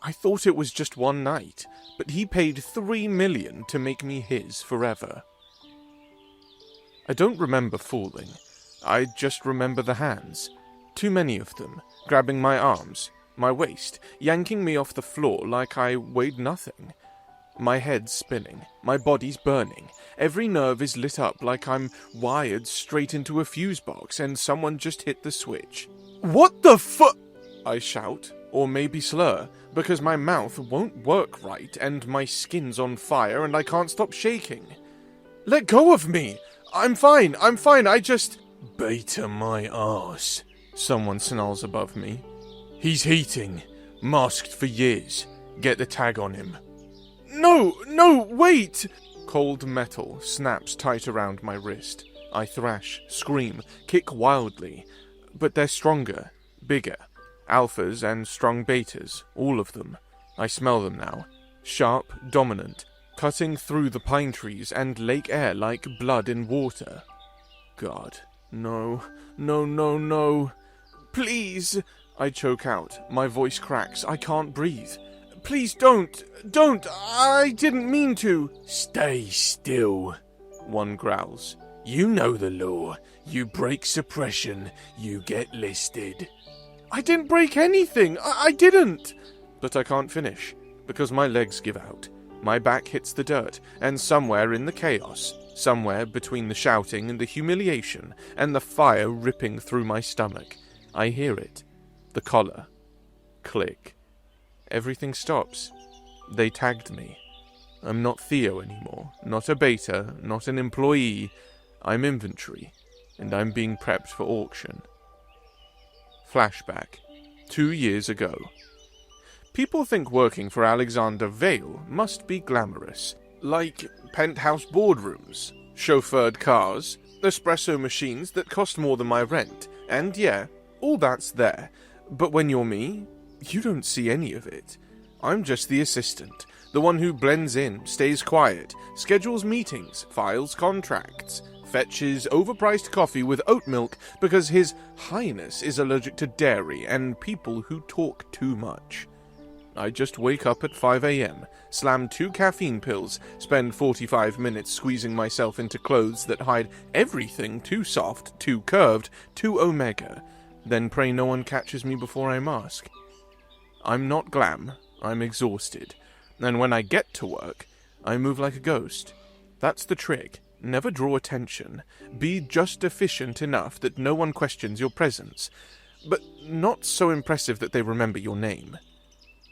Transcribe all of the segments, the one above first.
I thought it was just one night, but he paid $3 million to make me his forever. I don't remember falling. I just remember the hands. Too many of them, grabbing my arms, my waist, yanking me off the floor like I weighed nothing. My head's spinning, my body's burning, every nerve is lit up like I'm wired straight into a fuse box and someone just hit the switch. "What the fu-" I shout, or maybe slur, because my mouth won't work right and my skin's on fire and I can't stop shaking. "Let go of me! I'm fine, I just—" "Beta my arse," someone snarls above me. "He's heating, masked for years. Get the tag on him." No, wait! Cold metal snaps tight around my wrist. I thrash, scream, kick wildly. But they're stronger, bigger. Alphas and strong betas, all of them. I smell them now. Sharp, dominant, cutting through the pine trees and lake air like blood in water. God, no. Please! I choke out. My voice cracks. I can't breathe. "Please don't! I didn't mean to!" "Stay still," one growls. "You know the law. You break suppression, you get listed." "I didn't break anything! I didn't!" But I can't finish, because my legs give out. My back hits the dirt, and somewhere in the chaos, somewhere between the shouting and the humiliation and the fire ripping through my stomach, I hear it. The collar. Click. Everything stops. They tagged me. I'm not Theo anymore, not a beta, not an employee. I'm inventory, and I'm being prepped for auction. Flashback. 2 years ago. People think working for Alexander Vale must be glamorous, like penthouse boardrooms, chauffeured cars, espresso machines that cost more than my rent, and yeah, all that's there. But when you're me, you don't see any of it. I'm just the assistant, the one who blends in, stays quiet, schedules meetings, files contracts, fetches overpriced coffee with oat milk because His Highness is allergic to dairy and people who talk too much. I just wake up at 5 a.m., slam 2 caffeine pills, spend 45 minutes squeezing myself into clothes that hide everything too soft, too curved, too omega, then pray no one catches me before I mask. I'm not glam, I'm exhausted, and when I get to work, I move like a ghost. That's the trick. Never draw attention. Be just efficient enough that no one questions your presence, but not so impressive that they remember your name.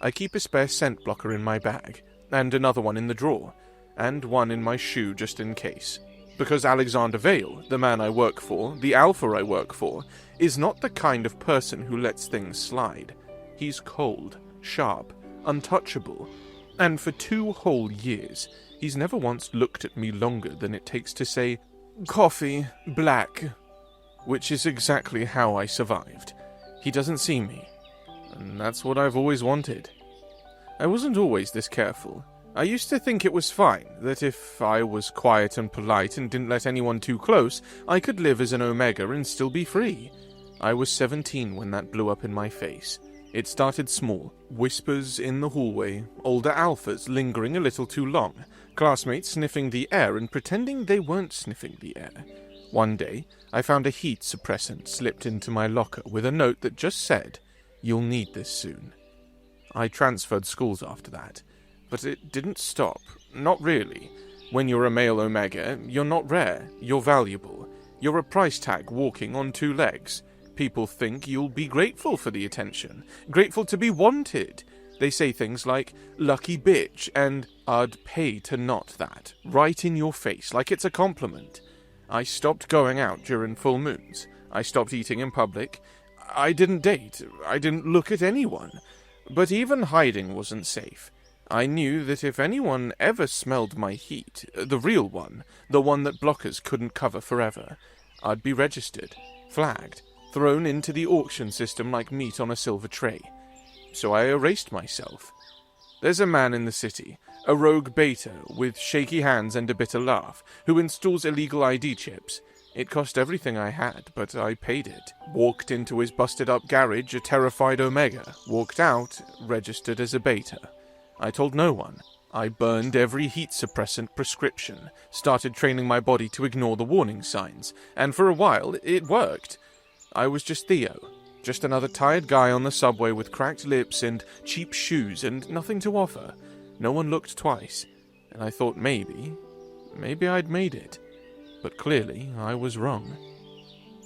I keep a spare scent blocker in my bag, and another one in the drawer, and one in my shoe just in case. Because Alexander Vale, the man I work for, the alpha I work for, is not the kind of person who lets things slide. He's cold, sharp, untouchable, and for 2 whole years, he's never once looked at me longer than it takes to say, "Coffee, black," which is exactly how I survived. He doesn't see me, and that's what I've always wanted. I wasn't always this careful. I used to think it was fine, that if I was quiet and polite and didn't let anyone too close, I could live as an Omega and still be free. I was 17 when that blew up in my face. It started small, whispers in the hallway, older alphas lingering a little too long, classmates sniffing the air and pretending they weren't sniffing the air. One day, I found a heat suppressant slipped into my locker with a note that just said, "You'll need this soon." I transferred schools after that, but it didn't stop. Not really. When you're a male Omega, you're not rare, you're valuable. You're a price tag walking on 2 legs. People think you'll be grateful for the attention, grateful to be wanted. They say things like, "lucky bitch," and "I'd pay to not that," right in your face, like it's a compliment. I stopped going out during full moons. I stopped eating in public. I didn't date. I didn't look at anyone. But even hiding wasn't safe. I knew that if anyone ever smelled my heat, the real one, the one that blockers couldn't cover forever, I'd be registered, flagged, thrown into the auction system like meat on a silver tray. So I erased myself. There's a man in the city, a rogue beta with shaky hands and a bitter laugh, who installs illegal ID chips. It cost everything I had, but I paid it. Walked into his busted-up garage, a terrified Omega. Walked out, registered as a beta. I told no one. I burned every heat suppressant prescription, started training my body to ignore the warning signs, and for a while, it worked. I was just Theo. Just another tired guy on the subway with cracked lips and cheap shoes and nothing to offer. No one looked twice, and I thought maybe I'd made it. But clearly, I was wrong.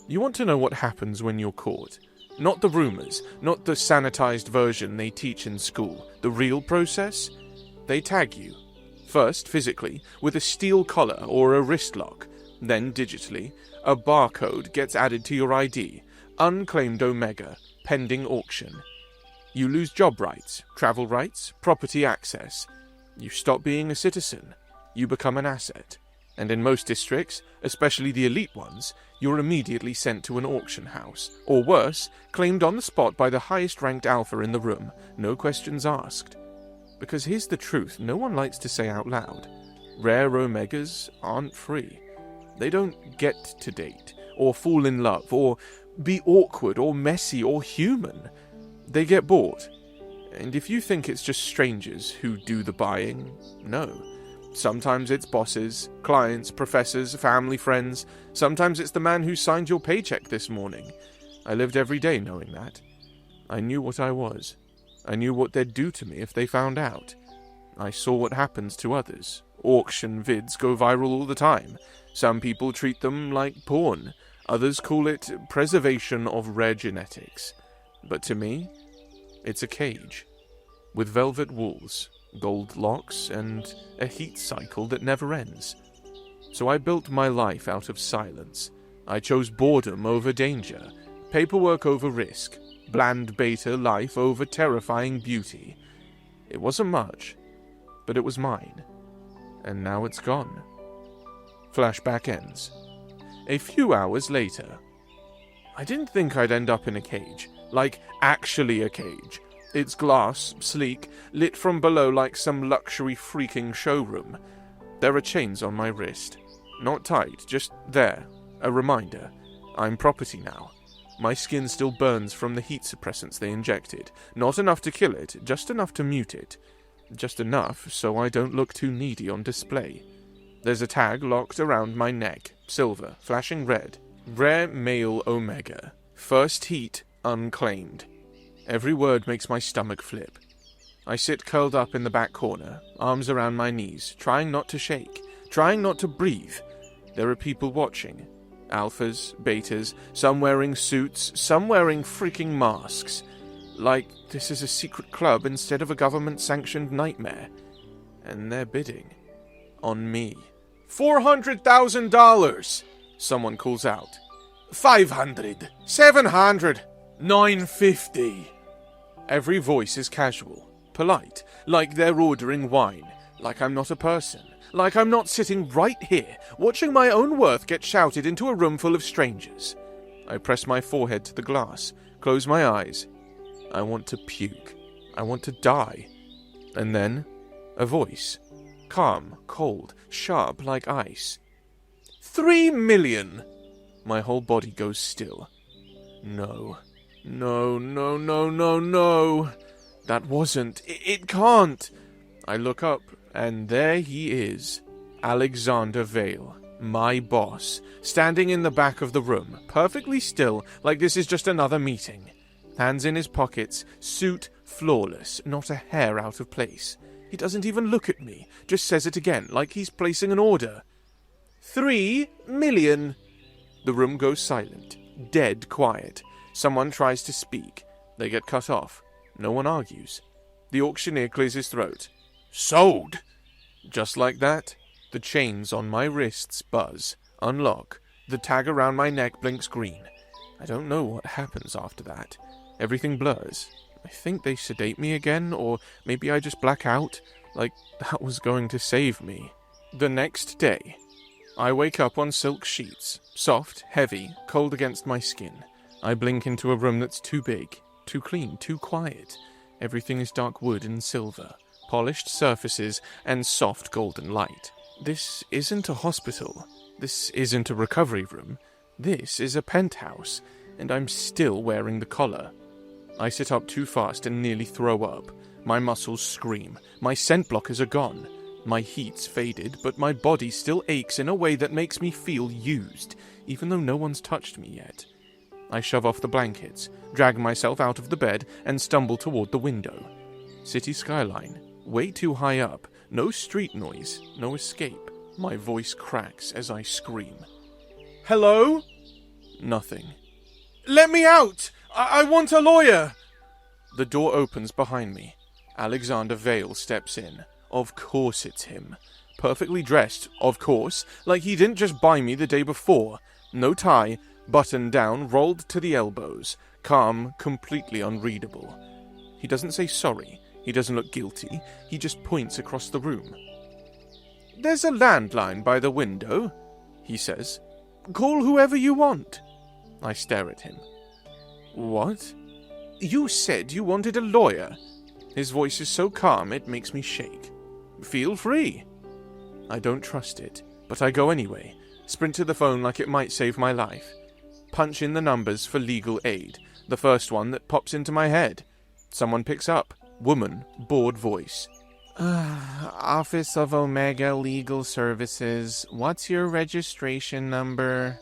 You want to know what happens when you're caught? Not the rumors, not the sanitized version they teach in school. The real process? They tag you. First, physically, with a steel collar or a wrist lock. Then, digitally, a barcode gets added to your ID. Unclaimed Omega, pending auction. You lose job rights, travel rights, property access. You stop being a citizen. You become an asset. And in most districts, especially the elite ones, you're immediately sent to an auction house. Or worse, claimed on the spot by the highest-ranked alpha in the room, no questions asked. Because here's the truth no one likes to say out loud. Rare Omegas aren't free. They don't get to date, or fall in love, or be awkward, or messy, or human. They get bought. And if you think it's just strangers who do the buying, no. Sometimes it's bosses, clients, professors, family, friends. Sometimes it's the man who signed your paycheck this morning. I lived every day knowing that. I knew what I was. I knew what they'd do to me if they found out. I saw what happens to others. Auction vids go viral all the time. Some people treat them like porn. Others call it preservation of rare genetics. But to me, it's a cage. With velvet walls, gold locks, and a heat cycle that never ends. So I built my life out of silence. I chose boredom over danger, paperwork over risk, bland beta life over terrifying beauty. It wasn't much, but it was mine. And now it's gone. Flashback ends. A few hours later. I didn't think I'd end up in a cage. Like, actually a cage. It's glass, sleek, lit from below like some luxury freaking showroom. There are chains on my wrist. Not tight, just there. A reminder. I'm property now. My skin still burns from the heat suppressants they injected. Not enough to kill it, just enough to mute it. Just enough so I don't look too needy on display. There's a tag locked around my neck, silver, flashing red. Rare male Omega. First heat, unclaimed. Every word makes my stomach flip. I sit curled up in the back corner, arms around my knees, trying not to shake, trying not to breathe. There are people watching. Alphas, betas, some wearing suits, some wearing freaking masks. Like this is a secret club instead of a government-sanctioned nightmare. And they're bidding. On me. $400,000! Someone calls out. 500, 700, 950. Every voice is casual, polite, like they're ordering wine, like I'm not a person, like I'm not sitting right here, watching my own worth get shouted into a room full of strangers. I press my forehead to the glass, close my eyes. I want to puke. I want to die. And then, a voice. Calm, cold, sharp like ice. 3 million! My whole body goes still. No. No, no, no, no, no. That wasn't. It can't. I look up, and there he is. Alexander Vale, my boss, standing in the back of the room, perfectly still, like this is just another meeting. Hands in his pockets, suit flawless, not a hair out of place. He doesn't even look at me, just says it again, like he's placing an order. 3 million. The room goes silent, dead quiet. Someone tries to speak. They get cut off. No one argues. The auctioneer clears his throat. Sold! Just like that, the chains on my wrists buzz, unlock. The tag around my neck blinks green. I don't know what happens after that. Everything blurs. I think they sedate me again, or maybe I just black out. Like that was going to save me. The next day, I wake up on silk sheets. Soft, heavy, cold against my skin. I blink into a room that's too big, too clean, too quiet. Everything is dark wood and silver, polished surfaces and soft golden light. This isn't a hospital. This isn't a recovery room. This is a penthouse, and I'm still wearing the collar. I sit up too fast and nearly throw up. My muscles scream. My scent blockers are gone. My heat's faded, but my body still aches in a way that makes me feel used, even though no one's touched me yet. I shove off the blankets, drag myself out of the bed, and stumble toward the window. City skyline. Way too high up. No street noise. No escape. My voice cracks as I scream. Hello? Nothing. Let me out! I want a lawyer! The door opens behind me. Alexander Vale steps in. Of course it's him. Perfectly dressed, of course, like he didn't just buy me the day before. No tie, button down, rolled to the elbows. Calm, completely unreadable. He doesn't say sorry. He doesn't look guilty. He just points across the room. There's a landline by the window, he says. Call whoever you want. I stare at him. What? You said you wanted a lawyer. His voice is so calm it makes me shake. Feel free. I don't trust it, but I go anyway. Sprint to the phone like it might save my life. Punch in the numbers for legal aid. The first one that pops into my head. Someone picks up. Woman, bored voice. Office of Omega Legal Services. What's your registration number?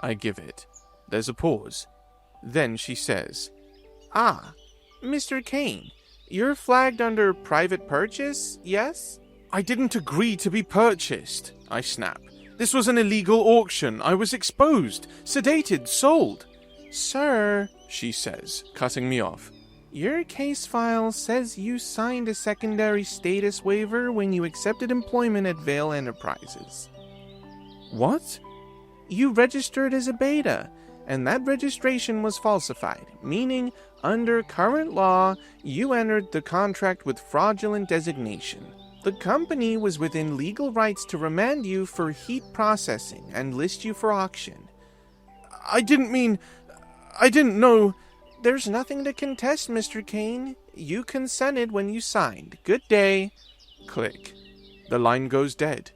I give it. There's a pause. Then she says, Mr. Kane, you're flagged under private purchase, yes? I didn't agree to be purchased, I snap. This was an illegal auction. I was exposed, sedated, sold. Sir, she says, cutting me off. Your case file says you signed a secondary status waiver when you accepted employment at Vale Enterprises. What? You registered as a beta, and that registration was falsified, meaning, under current law, you entered the contract with fraudulent designation. The company was within legal rights to remand you for heat processing and list you for auction. I didn't know... There's nothing to contest, Mr. Kane. You consented when you signed. Good day. Click. The line goes dead.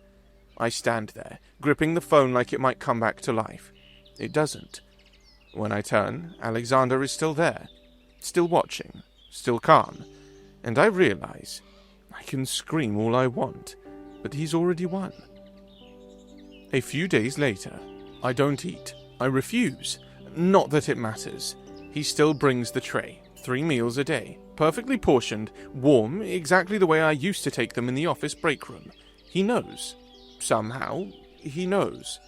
I stand there, gripping the phone like it might come back to life. It doesn't. When I turn, Alexander is still there. Still watching. Still calm. And I realize I can scream all I want, but he's already won. A few days later, I don't eat. I refuse. Not that it matters. He still brings the tray, 3 meals a day, perfectly portioned, warm, exactly the way I used to take them in the office break room. He knows. Somehow, he knows.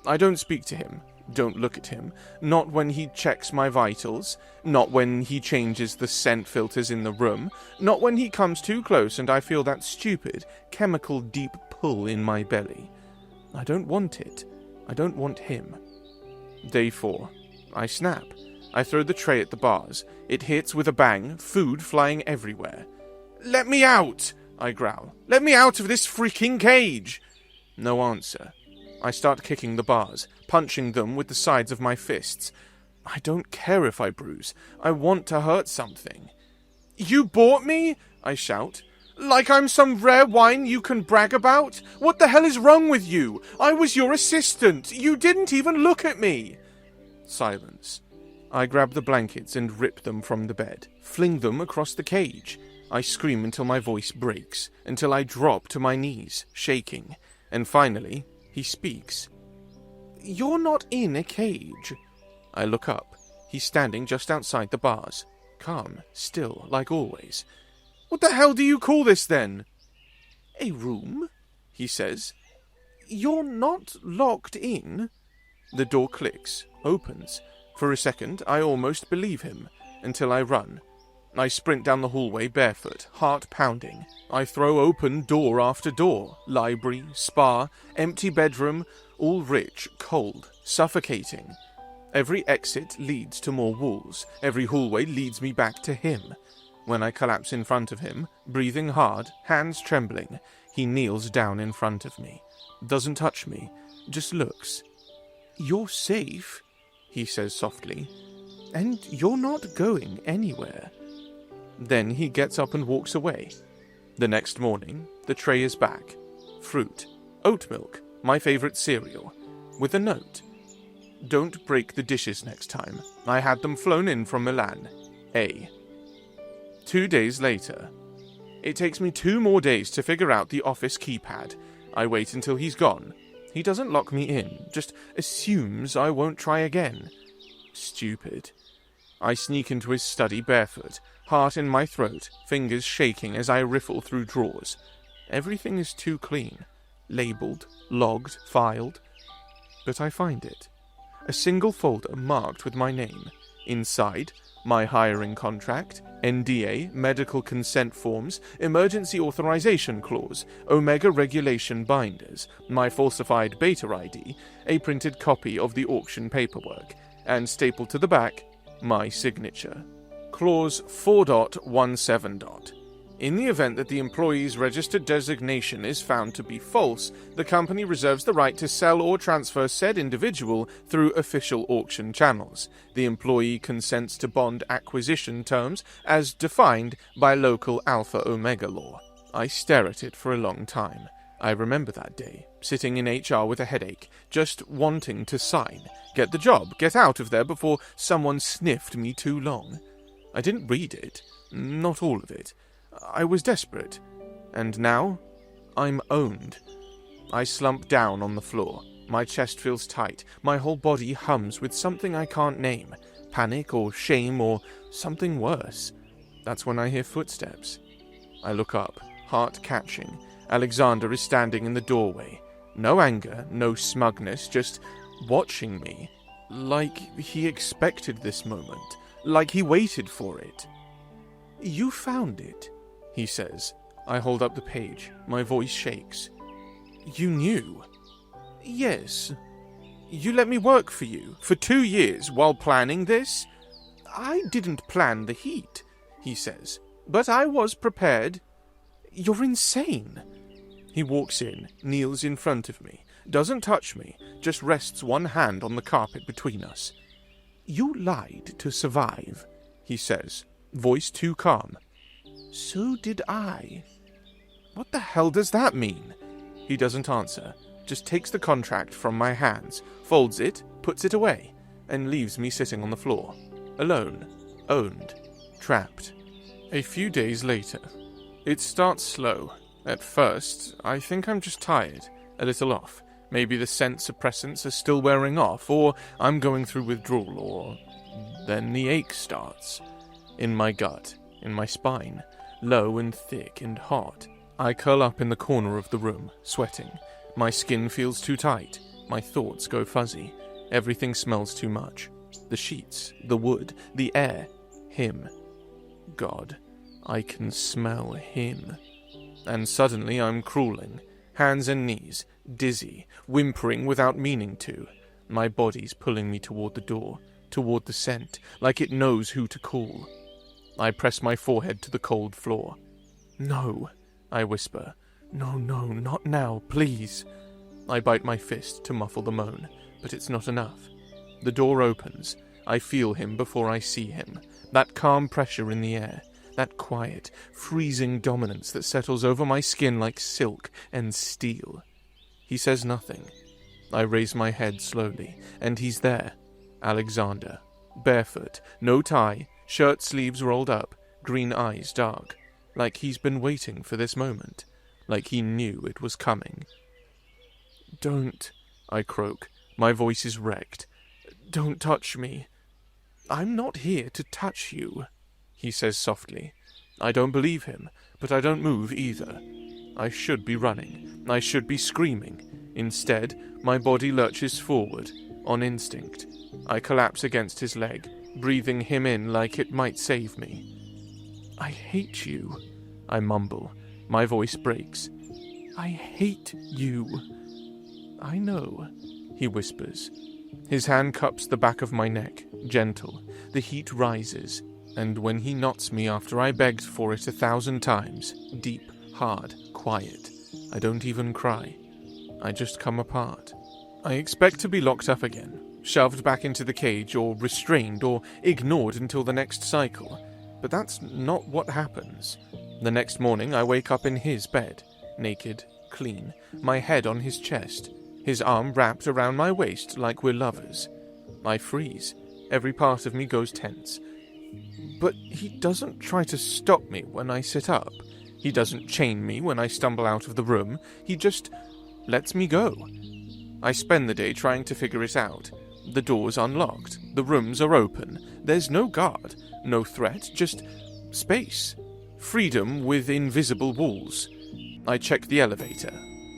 I don't speak to him, don't look at him, not when he checks my vitals, not when he changes the scent filters in the room, not when he comes too close and I feel that stupid, chemical deep pull in my belly. I don't want it. I don't want him. Day 4. I snap. I throw the tray at the bars. It hits with a bang, food flying everywhere. Let me out! I growl. Let me out of this freaking cage! No answer. I start kicking the bars, punching them with the sides of my fists. I don't care if I bruise. I want to hurt something. You bought me? I shout. Like I'm some rare wine you can brag about? What the hell is wrong with you? I was your assistant. You didn't even look at me. Silence. I grab the blankets and rip them from the bed, fling them across the cage. I scream until my voice breaks, until I drop to my knees, shaking. And finally, he speaks. You're not in a cage. I look up. He's standing just outside the bars, calm, still, like always. What the hell do you call this, then? A room, he says. You're not locked in. The door clicks, opens. For a second, I almost believe him, until I run. I sprint down the hallway barefoot, heart pounding. I throw open door after door, library, spa, empty bedroom, all rich, cold, suffocating. Every exit leads to more walls. Every hallway leads me back to him. When I collapse in front of him, breathing hard, hands trembling, he kneels down in front of me. Doesn't touch me, just looks. You're safe, he says softly, and you're not going anywhere. Then he gets up and walks away. The next morning, the tray is back. Fruit, oat milk, my favorite cereal, with a note. Don't break the dishes next time. I had them flown in from Milan. A. 2 days later. It takes me 2 more days to figure out the office keypad. I wait until he's gone. He doesn't lock me in, just assumes I won't try again. Stupid. I sneak into his study barefoot, heart in my throat, fingers shaking as I riffle through drawers. Everything is too clean. Labeled, logged, filed. But I find it. A single folder marked with my name. Inside, my hiring contract, NDA, medical consent forms, emergency authorization clause, Omega regulation binders, my falsified beta ID, a printed copy of the auction paperwork, and stapled to the back, my signature. Clause 4.17. In the event that the employee's registered designation is found to be false, the company reserves the right to sell or transfer said individual through official auction channels. The employee consents to bond acquisition terms as defined by local Alpha Omega law. I stare at it for a long time. I remember that day, sitting in HR with a headache, just wanting to sign, get the job, get out of there before someone sniffed me too long. I didn't read it, not all of it. I was desperate, and now I'm owned. I slump down on the floor. My chest feels tight. My whole body hums with something I can't name. Panic or shame or something worse. That's when I hear footsteps. I look up, heart catching. Alexander is standing in the doorway. No anger, no smugness, just watching me. Like he expected this moment. Like he waited for it. "You found it," he says. I hold up the page. My voice shakes. "You knew?" "Yes. You let me work for you for 2 years while planning this?" "I didn't plan the heat," he says, "but I was prepared." "You're insane." He walks in, kneels in front of me, doesn't touch me, just rests one hand on the carpet between us. "You lied to survive," he says, voice too calm. "So did I." What the hell does that mean? He doesn't answer, just takes the contract from my hands, folds it, puts it away, and leaves me sitting on the floor. Alone, owned, trapped. A few days later. It starts slow. At first, I think I'm just tired, a little off. Maybe the scent suppressants are still wearing off, or I'm going through withdrawal, or then the ache starts. In my gut, in my spine, low and thick and hot. I curl up in the corner of the room, sweating. My skin feels too tight. My thoughts go fuzzy. Everything smells too much. The sheets, the wood, the air, him. God, I can smell him. And suddenly I'm crawling, hands and knees, dizzy, whimpering without meaning to. My body's pulling me toward the door, toward the scent, like it knows who to call. I press my forehead to the cold floor. "No," I whisper. "No, not now, please." I bite my fist to muffle the moan, but it's not enough. The door opens. I feel him before I see him. That calm pressure in the air. That quiet, freezing dominance that settles over my skin like silk and steel. He says nothing. I raise my head slowly, and he's there. Alexander. Barefoot, no tie, shirt sleeves rolled up, green eyes dark. Like he's been waiting for this moment. Like he knew it was coming. "Don't," I croak. My voice is wrecked. "Don't touch me." "I'm not here to touch you," he says softly. I don't believe him, but I don't move either. I should be running. I should be screaming. Instead, my body lurches forward, on instinct. I collapse against his leg, breathing him in like it might save me. "I hate you," I mumble. My voice breaks. "I hate you." "I know," he whispers. His hand cups the back of my neck, gentle. The heat rises, and when he knots me after I begged for it 1,000 times, deep, hard, quiet, I don't even cry. I just come apart. I expect to be locked up again, shoved back into the cage, or restrained, or ignored until the next cycle. But that's not what happens. The next morning I wake up in his bed, naked, clean, my head on his chest, his arm wrapped around my waist like we're lovers. I freeze. Every part of me goes tense. But he doesn't try to stop me when I sit up. He doesn't chain me when I stumble out of the room. He just lets me go. I spend the day trying to figure it out. The door's unlocked. The rooms are open. There's no guard, no threat, just space. Freedom with invisible walls. I check the elevator.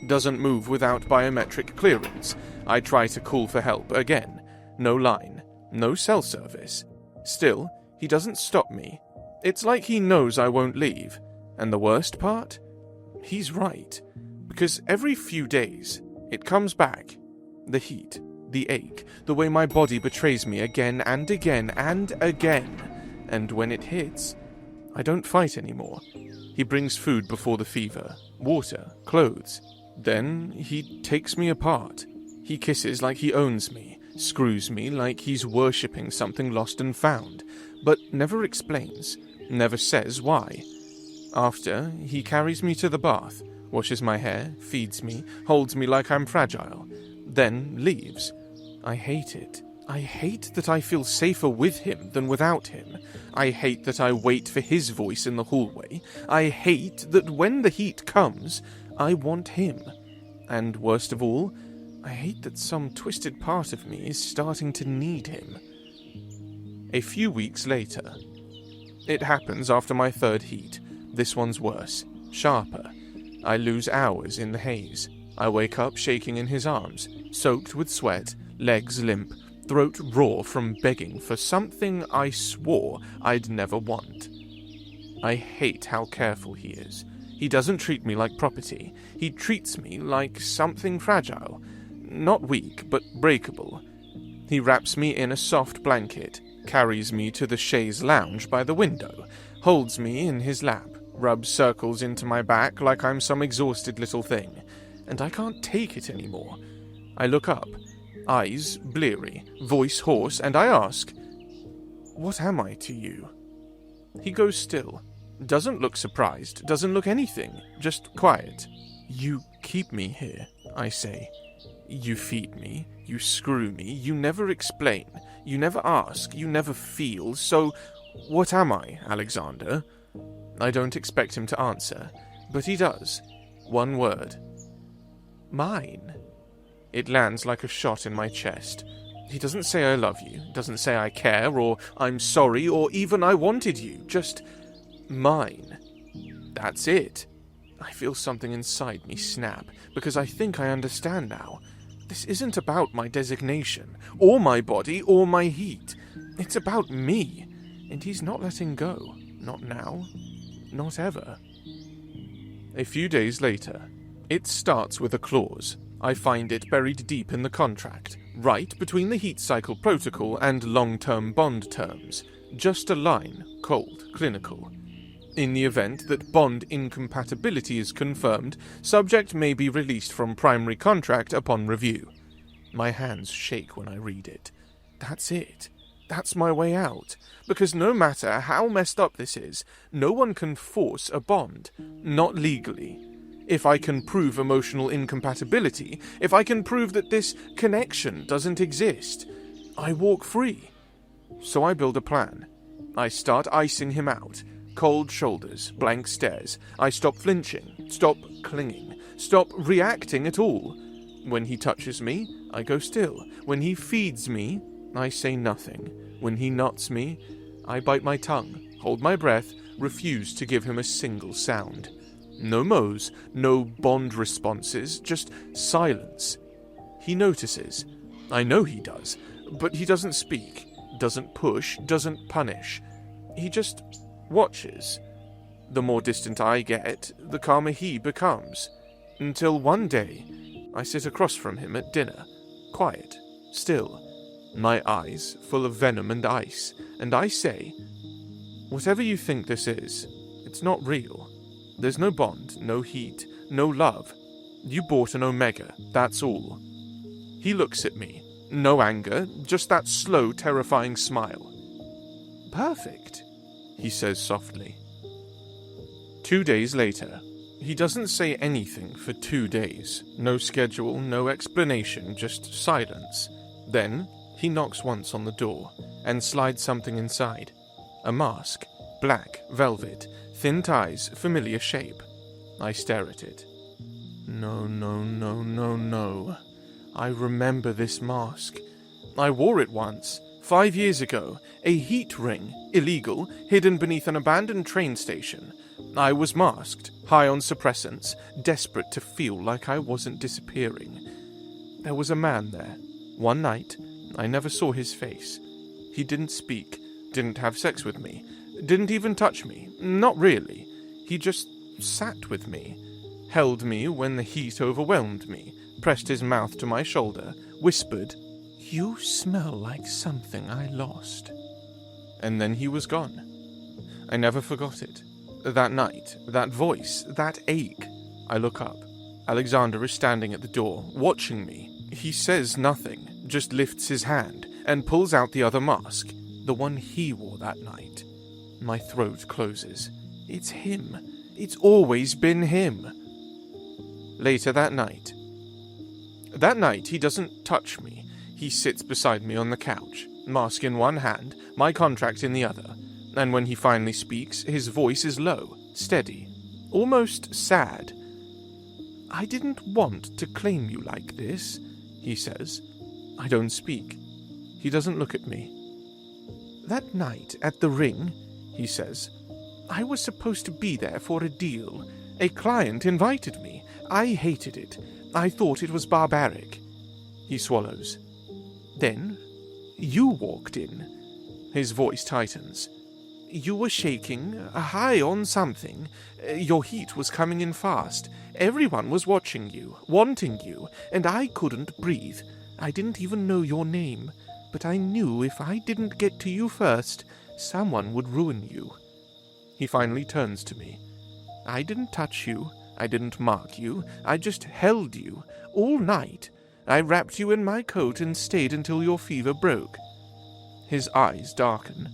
Doesn't move without biometric clearance. I try to call for help again. No line. No cell service. Still, he doesn't stop me. It's like he knows I won't leave. And the worst part? He's right. Because every few days, it comes back. The heat, the ache, the way my body betrays me again and again and again. And when it hits, I don't fight anymore. He brings food before the fever, water, clothes. Then he takes me apart. He kisses like he owns me, screws me like he's worshipping something lost and found, but never explains, never says why. After, he carries me to the bath, washes my hair, feeds me, holds me like I'm fragile, then leaves. I hate it. I hate that I feel safer with him than without him. I hate that I wait for his voice in the hallway. I hate that when the heat comes, I want him. And worst of all, I hate that some twisted part of me is starting to need him. A few weeks later. It happens after my third heat. This one's worse, sharper. I lose hours in the haze. I wake up shaking in his arms, soaked with sweat, legs limp, throat raw from begging for something I swore I'd never want. I hate how careful he is. He doesn't treat me like property. He treats me like something fragile. Not weak, but breakable. He wraps me in a soft blanket, carries me to the chaise lounge by the window, holds me in his lap, rubs circles into my back like I'm some exhausted little thing, and I can't take it anymore. I look up, eyes bleary, voice hoarse, and I ask, "What am I to you?" He goes still, doesn't look surprised, doesn't look anything, just quiet. "You keep me here," I say. "You feed me, you screw me, you never explain, you never ask, you never feel, so what am I, Alexander?" I don't expect him to answer, but he does. One word. "Mine." It lands like a shot in my chest. He doesn't say I love you, doesn't say I care, or I'm sorry, or even I wanted you, just mine. That's it. I feel something inside me snap, because I think I understand now. This isn't about my designation, or my body, or my heat. It's about me, and he's not letting go. Not now. Not ever. A few days later, it starts with a clause. I find it buried deep in the contract, right between the heat cycle protocol and long-term bond terms. Just a line, cold, clinical. In the event that bond incompatibility is confirmed, subject may be released from primary contract upon review. My hands shake when I read it. That's it. That's my way out. Because no matter how messed up this is, no one can force a bond. Not legally. If I can prove emotional incompatibility, if I can prove that this connection doesn't exist, I walk free. So I build a plan. I start icing him out. Cold shoulders, blank stares. I stop flinching, stop clinging, stop reacting at all. When he touches me, I go still. When he feeds me, I say nothing. When he knots me, I bite my tongue, hold my breath, refuse to give him a single sound. No mo's, no bond responses, just silence. He notices. I know he does, but he doesn't speak, doesn't push, doesn't punish. He just watches. The more distant I get, the calmer he becomes. Until one day, I sit across from him at dinner, quiet, still, my eyes full of venom and ice, and I say, "Whatever you think this is, it's not real. There's no bond, no heat, no love. You bought an Omega, that's all." He looks at me. No anger, just that slow, terrifying smile. "Perfect," he says softly. 2 days later. He doesn't say anything for 2 days. No schedule, no explanation, just silence. Then He knocks once on the door and slides something inside. A mask, black, velvet, thin ties, familiar shape. I stare at it. No, no, no, no, no. I remember this mask. I wore it once, 5 years ago, a heat ring, illegal, hidden beneath an abandoned train station. I was masked, high on suppressants, desperate to feel like I wasn't disappearing. There was a man there. One night, I never saw his face. He didn't speak, didn't have sex with me, didn't even touch me, not really. He just sat with me, held me when the heat overwhelmed me, pressed his mouth to my shoulder, whispered, "You smell like something I lost." And then he was gone. I never forgot it. That night, that voice, that ache. I look up. Alexander is standing at the door, watching me. He says nothing, just lifts his hand and pulls out the other mask, the one he wore that night. My throat closes. It's him. It's always been him. Later that night, he doesn't touch me. He sits beside me on the couch, mask in one hand, my contract in the other, and when he finally speaks, his voice is low, steady, almost sad. "I didn't want to claim you like this," he says. I don't speak. He doesn't look at me. "That night at the Ring," he says, "I was supposed to be there for a deal. A client invited me. I hated it. I thought it was barbaric." He swallows. "Then you walked in." His voice tightens. "You were shaking, high on something. Your heat was coming in fast. Everyone was watching you, wanting you, and I couldn't breathe. I didn't even know your name, but I knew if I didn't get to you first, someone would ruin you." He finally turns to me. "I didn't touch you. I didn't mark you. I just held you, all night. I wrapped you in my coat and stayed until your fever broke." His eyes darken.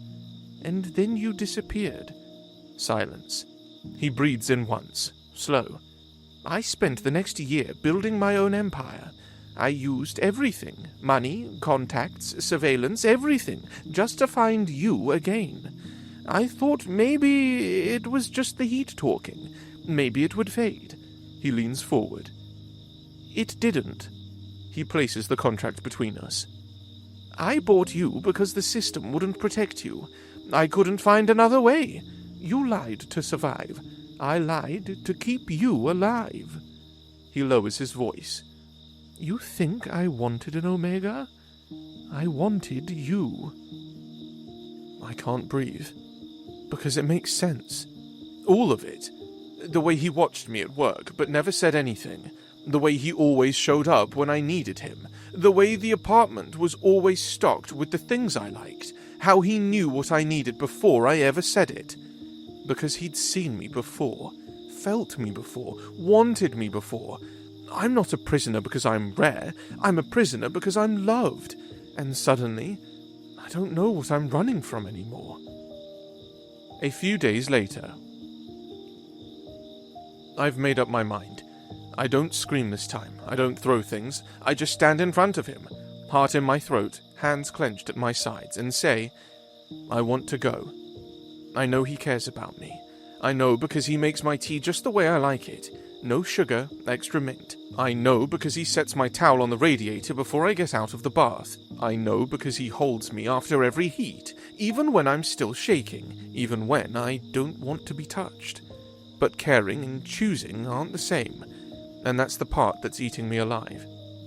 "And then you disappeared." Silence. He breathes in once, slow. "I spent the next year building my own empire. I used everything, money, contacts, surveillance, everything, just to find you again. I thought maybe it was just the heat talking. Maybe it would fade." He leans forward. "It didn't." He places the contract between us. "I bought you because the system wouldn't protect you. I couldn't find another way. You lied to survive. I lied to keep you alive." He lowers his voice. "You think I wanted an Omega? I wanted you." I can't breathe. Because it makes sense. All of it. The way he watched me at work, but never said anything. The way he always showed up when I needed him. The way the apartment was always stocked with the things I liked. How he knew what I needed before I ever said it. Because he'd seen me before. Felt me before. Wanted me before. I'm not a prisoner because I'm rare. I'm a prisoner because I'm loved. And suddenly, I don't know what I'm running from anymore. A few days later, I've made up my mind. I don't scream this time. I don't throw things. I just stand in front of him, heart in my throat, hands clenched at my sides, and say, "I want to go." I know he cares about me. I know because he makes my tea just the way I like it. No sugar, extra mint. I know because he sets my towel on the radiator before I get out of the bath. I know because he holds me after every heat, even when I'm still shaking, even when I don't want to be touched. But caring and choosing aren't the same, and that's the part that's eating me alive.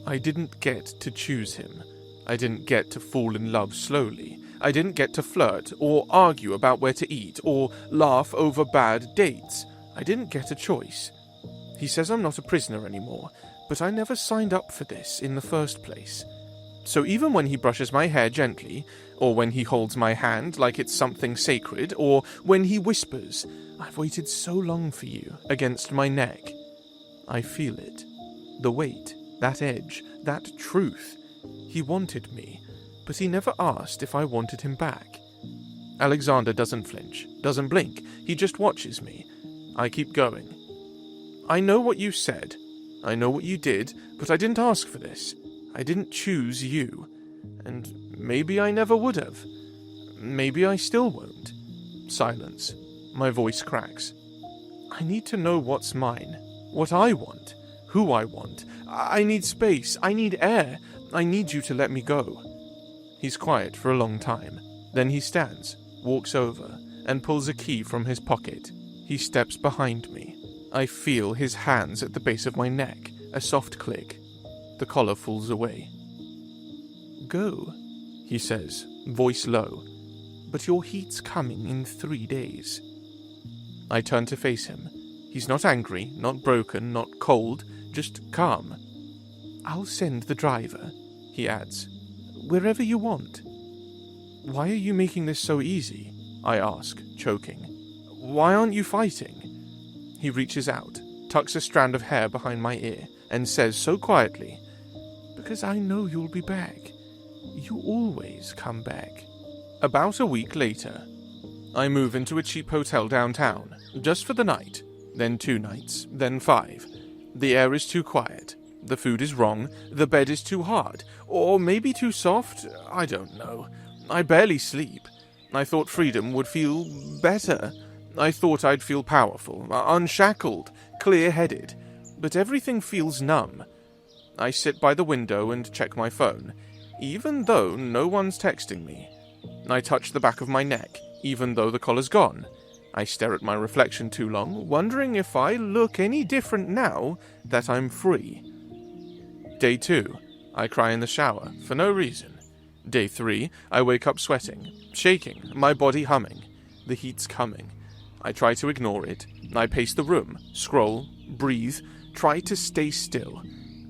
I didn't get to choose him. I didn't get to fall in love slowly. I didn't get to flirt, or argue about where to eat, or laugh over bad dates. I didn't get a choice. He says I'm not a prisoner anymore, but I never signed up for this in the first place. So even when he brushes my hair gently, or when he holds my hand like it's something sacred, or when he whispers, "I've waited so long for you," against my neck, I feel it. The weight, that edge, that truth. He wanted me, but he never asked if I wanted him back. Alexander doesn't flinch, doesn't blink. He just watches me. I keep going. "I know what you said. I know what you did, but I didn't ask for this. I didn't choose you. And Maybe I never would have. Maybe I still won't. Silence. My voice cracks. I need to know what's mine, what I want, who I want. I need space. I need air. I need you to let me go. He's quiet for a long time. Then he stands, walks over, and pulls a key from his pocket. He steps behind me. I feel his hands at the base of my neck, a soft click. The collar falls away. Go, he says, voice low. But your heat's coming in 3 days. I turn to face him. He's not angry, not broken, not cold, just calm. I'll send the driver, he adds. Wherever you want. Why are you making this so easy? I ask, choking. Why aren't you fighting? He reaches out, tucks a strand of hair behind my ear, and says so quietly, Because I know you'll be back. You always come back. About a week later, I move into a cheap hotel downtown, just for the night, then 2 nights, then 5. The air is too quiet, the food is wrong, the bed is too hard, or maybe too soft, I don't know. I barely sleep. I thought freedom would feel better. I thought I'd feel powerful, unshackled, clear-headed, but everything feels numb. I sit by the window and check my phone, even though no one's texting me. I touch the back of my neck, even though the collar's gone. I stare at my reflection too long, wondering if I look any different now that I'm free. Day 2, I cry in the shower, for no reason. Day 3, I wake up sweating, shaking, my body humming. The heat's coming. I try to ignore it. I pace the room, scroll, breathe, try to stay still.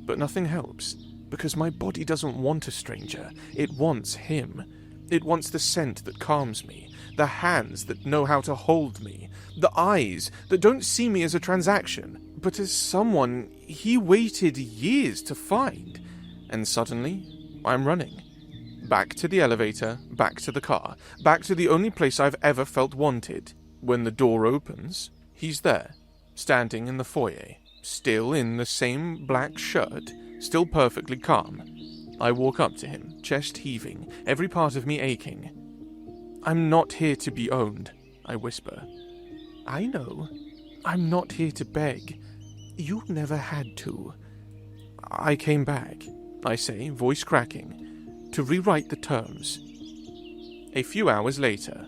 But nothing helps, because my body doesn't want a stranger. It wants him. It wants the scent that calms me, the hands that know how to hold me, the eyes that don't see me as a transaction, but as someone he waited years to find. And suddenly, I'm running. Back to the elevator, back to the car, back to the only place I've ever felt wanted. When the door opens, he's there, standing in the foyer, still in the same black shirt, still perfectly calm. I walk up to him, chest heaving, every part of me aching. I'm not here to be owned, I whisper. I know. I'm not here to beg. You never had to. I came back, I say, voice cracking, to rewrite the terms. A few hours later,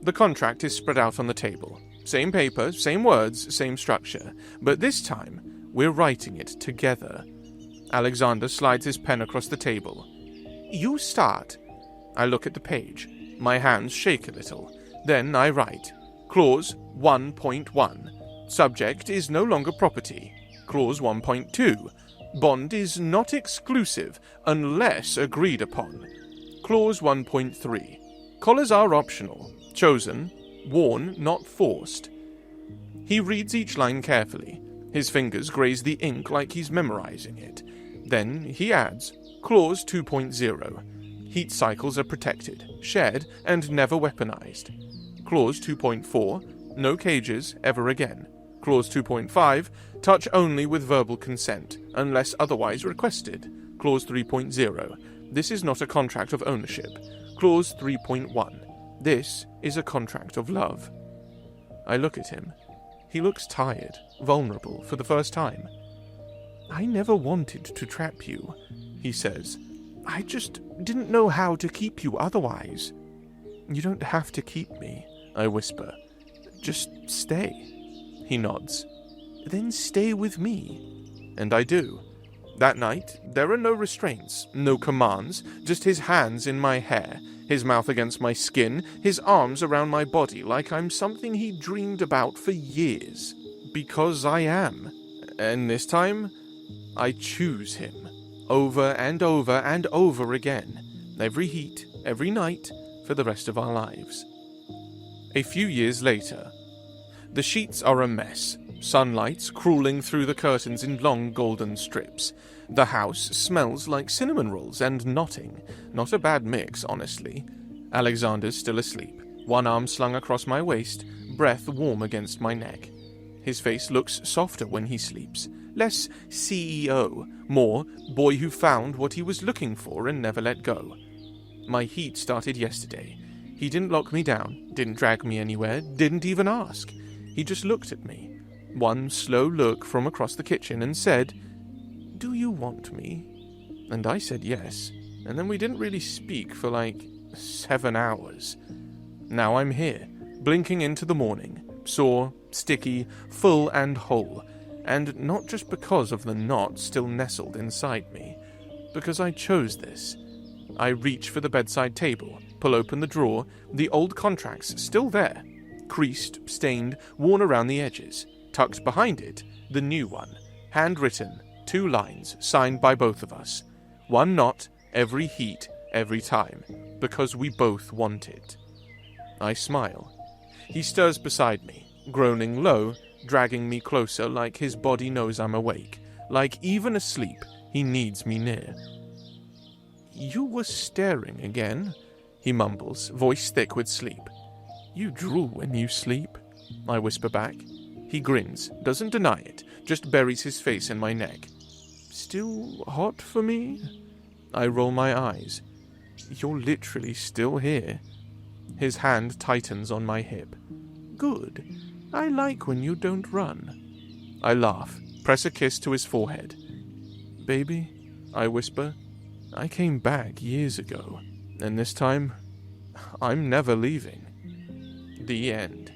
the contract is spread out on the table. Same paper, same words, same structure, but this time, we're writing it together. Alexander slides his pen across the table. You start. I look at the page. My hands shake a little. Then I write. Clause 1.1. Subject is no longer property. Clause 1.2. Bond is not exclusive unless agreed upon. Clause 1.3. Collars are optional. Chosen. Worn, not forced. He reads each line carefully. His fingers graze the ink like he's memorizing it. Then he adds, Clause 2.0. Heat cycles are protected, shared, and never weaponized. Clause 2.4. No cages ever again. Clause 2.5. Touch only with verbal consent, unless otherwise requested. Clause 3.0. This is not a contract of ownership. Clause 3.1. This is a contract of love. I look at him. He looks tired, vulnerable for the first time. I never wanted to trap you, he says. I just didn't know how to keep you otherwise. You don't have to keep me, I whisper. Just stay. He nods. Then stay with me. And I do. That night, there are no restraints, no commands, just his hands in my hair, his mouth against my skin, his arms around my body like I'm something he dreamed about for years. Because I am. And this time, I choose him. Over and over and over again. Every heat, every night, for the rest of our lives. A few years later. The sheets are a mess. Sunlight's crawling through the curtains in long golden strips. The house smells like cinnamon rolls and knotting. Not a bad mix, honestly. Alexander's still asleep, one arm slung across my waist, breath warm against my neck. His face looks softer when he sleeps. Less CEO, more boy who found what he was looking for and never let go. My heat started yesterday. He didn't lock me down, didn't drag me anywhere, didn't even ask. He just looked at me. One slow look from across the kitchen and said, "Do you want me?" And I said yes. And then we didn't really speak for like 7 hours. Now I'm here, blinking into the morning, sore, sticky, full and whole, and not just because of the knot still nestled inside me, because I chose this. I reach for the bedside table, pull open the drawer, the old contracts still there, creased, stained, worn around the edges. Tucked behind it, the new one, handwritten, 2 lines, signed by both of us. One knot, every heat, every time, because we both want it. I smile. He stirs beside me, groaning low, dragging me closer like his body knows I'm awake, like even asleep, he needs me near. "You were staring again," he mumbles, voice thick with sleep. "You drool when you sleep," I whisper back. He grins, doesn't deny it, just buries his face in my neck. "Still hot for me?" I roll my eyes. "You're literally still here." His hand tightens on my hip. "Good. I like when you don't run." I laugh, press a kiss to his forehead. "Baby," I whisper, "I came back years ago, and this time, I'm never leaving." The end.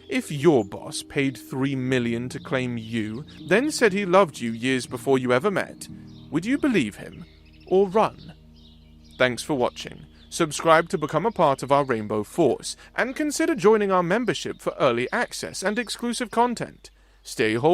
If your boss paid $3 million to claim you, then said he loved you years before you ever met, would you believe him, or run? Thanks for watching. Subscribe to become a part of our Rainbow Force, and consider joining our membership for early access and exclusive content. Stay whole.